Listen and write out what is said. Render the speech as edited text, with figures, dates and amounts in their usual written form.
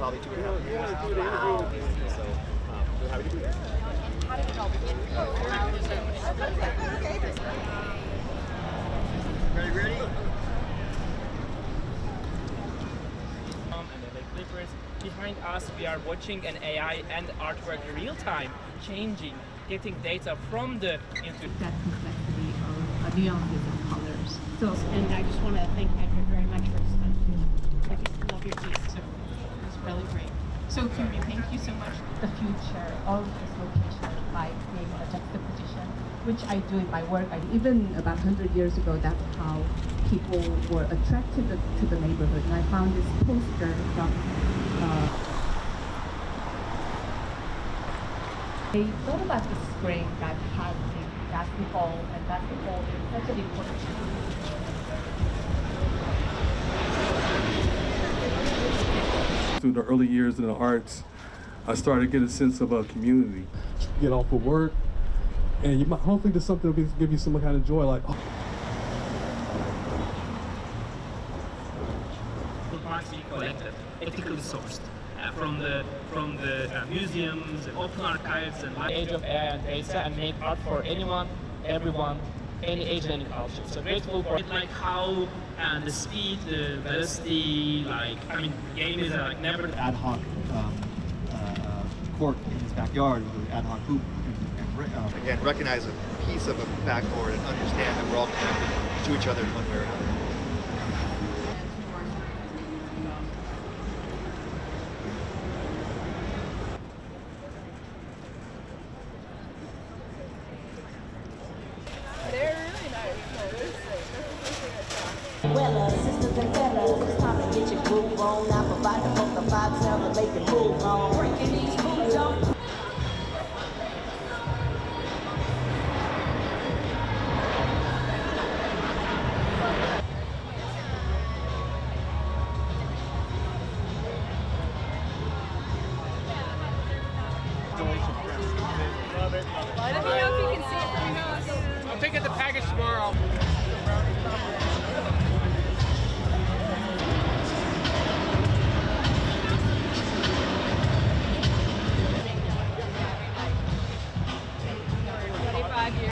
probably 2.5 years. Wow. So we're happy to be here. How did it all begin? Ready? And the clippers. Behind us, we are watching an AI and artwork real time changing, getting data from the Intuit. That complexity of nuances and colors. So, And I just want to thank Edward very much for his time. I just love your piece, so it was really great. So Curie, thank you so much. the future of this location by creating a juxtaposition, which I do in my work. Even about 100 years ago, that's how people were attracted to the neighborhood. And I found this poster from I thought about the spring that has the basketball, and basketball is such an important through the early years in the arts, I started to get a sense of a community. Get off of work, and you might hopefully there's something that will give you some kind of joy, like, oh. Parts we collected, ethically sourced from the museums, and open archives, and age of AI and data, and make art for anyone, everyone, any age and any culture. So grateful for it, like how the speed, the velocity, game is like never Ad hoc court in his backyard with ad hoc hoop. Again, recognize a piece of a backboard and understand that we're all connected to each other in one way or another. They're really nice. No, they're sick. That's the first thing I saw. Well, sisters and fellas, it's time to get your groove on. I provide the 4 to 5 sound to make it move on.